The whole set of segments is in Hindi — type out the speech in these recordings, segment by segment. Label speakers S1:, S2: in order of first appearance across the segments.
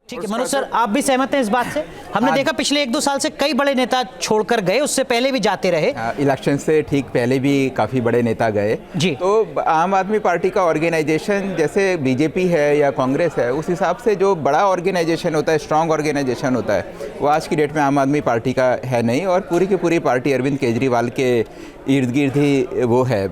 S1: ठीक है मनोज सर, आप भी सहमत हैं इस बात से? हमने देखा पिछले 1-2 साल से कई बड़े नेता छोड़कर गए, उससे पहले भी जाते रहे।
S2: इलेक्शन से ठीक पहले भी काफ़ी बड़े नेता गए
S1: जी।
S2: तो आम आदमी पार्टी का ऑर्गेनाइजेशन जैसे बीजेपी है या कांग्रेस है, उस हिसाब से जो बड़ा ऑर्गेनाइजेशन होता है, स्ट्रांग ऑर्गेनाइजेशन होता है, वो आज की डेट में आम आदमी पार्टी का है नहीं। और पूरी की पूरी पार्टी अरविंद केजरीवाल के इर्द गिर्द ही वो है,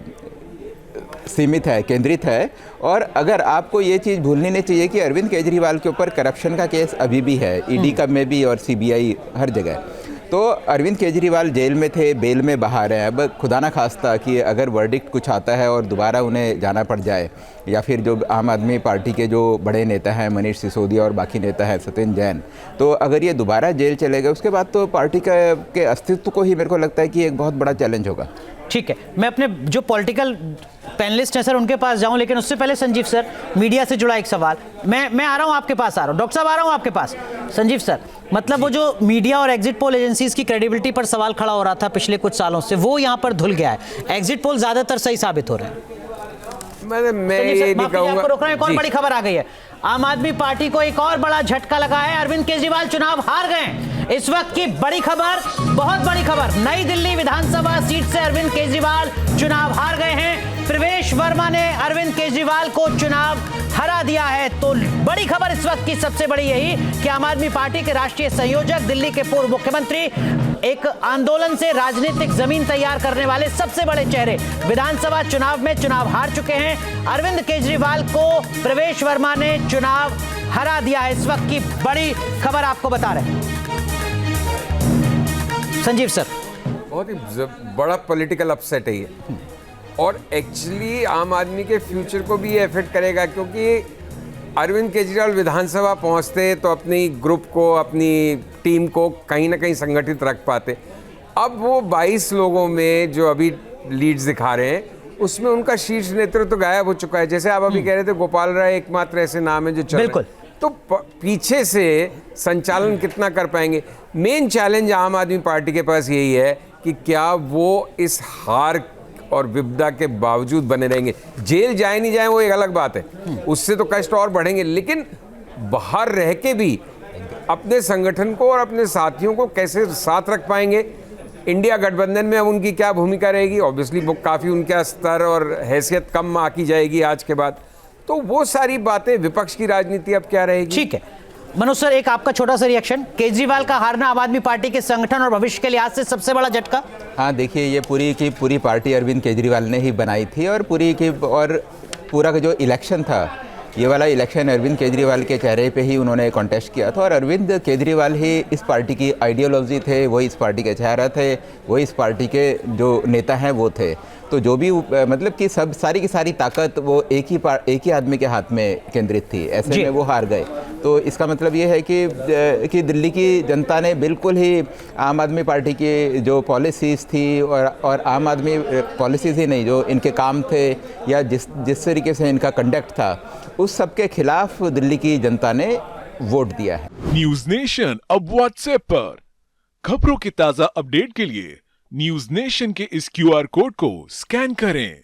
S2: सीमित है, केंद्रित है। और अगर आपको ये चीज़ भूलनी नहीं चाहिए कि अरविंद केजरीवाल के ऊपर करप्शन का केस अभी भी है, ईडी का में भी और सीबीआई हर जगह। तो अरविंद केजरीवाल जेल में थे, बेल में बाहर हैं। अब खुदा ना खास्ता कि अगर वर्डिक्ट कुछ आता है और दोबारा उन्हें जाना पड़ जाए, या फिर जो आम आदमी पार्टी के जो बड़े नेता हैं मनीष सिसोदिया और बाकी नेता हैं सत्येंद्र जैन, तो अगर ये दोबारा जेल चले गए उसके बाद तो पार्टी के अस्तित्व को ही मेरे को लगता है कि एक बहुत बड़ा चैलेंज होगा।
S1: ठीक है, मैं अपने जो पॉलिटिकल पैनलिस्ट हैं सर उनके पास जाऊं, लेकिन उससे पहले संजीव सर, मीडिया से जुड़ा एक सवाल। मैं आ रहा हूं आपके पास, डॉक्टर साहब आ रहा हूं आपके पास। संजीव सर, मतलब वो जो मीडिया और एग्जिट पोल एजेंसीज की क्रेडिबिलिटी पर सवाल खड़ा हो रहा था पिछले कुछ सालों से, वो यहां पर धुल गया है। एग्जिट पोल ज्यादातर सही साबित हो रहे हैं।
S3: मैं ये नहीं कहूंगा,
S1: आपको रोक रहा हूं, एक और बड़ी खबर आ गई है। आम आदमी पार्टी को एक और बड़ा झटका लगा है, अरविंद केजरीवाल चुनाव हार गए। इस वक्त की बड़ी खबर, बहुत बड़ी खबर, नई दिल्ली विधानसभा सीट से अरविंद केजरीवाल चुनाव हार गए हैं। प्रवेश वर्मा ने अरविंद केजरीवाल को चुनाव हरा दिया है। तो बड़ी खबर इस वक्त की सबसे बड़ी यही कि आम आदमी पार्टी के राष्ट्रीय संयोजक, दिल्ली के पूर्व मुख्यमंत्री, एक आंदोलन से राजनीतिक जमीन तैयार करने वाले सबसे बड़े चेहरे विधानसभा चुनाव में चुनाव हार चुके हैं। अरविंद केजरीवाल को प्रवेश वर्मा ने चुनाव हरा दिया है। इस वक्त की बड़ी खबर आपको बता रहे हैं संजीव सर।
S3: बहुत ही बड़ा पॉलिटिकल अपसेट है ये, और एक्चुअली आम आदमी के फ्यूचर को भी ये इफेक्ट करेगा, क्योंकि अरविंद केजरीवाल विधानसभा पहुंचते तो अपनी ग्रुप को, अपनी टीम को कहीं ना कहीं संगठित रख पाते। अब वो 22 लोगों में जो अभी लीड्स दिखा रहे हैं, उसमें उनका शीर्ष नेतृत्व तो गायब हो चुका है। जैसे आप अभी कह रहे थे, गोपाल राय एकमात्र ऐसे नाम है जो चल रहे हैं। तो पीछे से संचालन कितना कर पाएंगे? मेन चैलेंज आम आदमी पार्टी के पास यही है कि क्या वो इस हार और विपदा के बावजूद बने रहेंगे। जेल जाए नहीं जाए वो एक अलग बात है, उससे तो कष्ट और बढ़ेंगे, लेकिन बाहर रह के भी अपने संगठन को और अपने साथियों को कैसे साथ रख पाएंगे। इंडिया गठबंधन में अब उनकी क्या भूमिका रहेगी? ऑब्वियसली वो काफ़ी उनका स्तर और हैसियत कम आकी जाएगी आज के बाद। तो वो सारी बातें, विपक्ष की राजनीति अब क्या रहेगी।
S1: ठीक है मनोज सर, एक आपका छोटा सा रिएक्शन। केजरीवाल का हारना आम आदमी पार्टी के संगठन और भविष्य के लिहाज से सबसे बड़ा झटका।
S2: हाँ देखिए, ये पूरी की पूरी पार्टी अरविंद केजरीवाल ने ही बनाई थी, और पूरा का जो इलेक्शन था, ये वाला इलेक्शन अरविंद केजरीवाल के चेहरे पे ही उन्होंने कॉन्टेस्ट किया था। और अरविंद केजरीवाल ही इस पार्टी की आइडियोलॉजी थे, वही इस पार्टी के चेहरा थे, वही इस पार्टी के जो नेता हैं वो थे। तो जो भी मतलब कि सब सारी की सारी ताकत वो एक ही आदमी के हाथ में केंद्रित थी। ऐसे में वो हार गए। तो इसका मतलब ये है कि दिल्ली की जनता ने बिल्कुल ही आम आदमी पार्टी की जो पॉलिसीज़ थी, और आम आदमी पॉलिसीज़ ही नहीं, जो इनके काम थे या जिस तरीके से इनका कंडक्ट था, उस सब के खिलाफ दिल्ली की जनता ने वोट दिया है।
S4: न्यूज नेशन अब व्हाट्सएप पर खबरों के ताजा अपडेट के लिए न्यूज नेशन के इस QR कोड को स्कैन करें।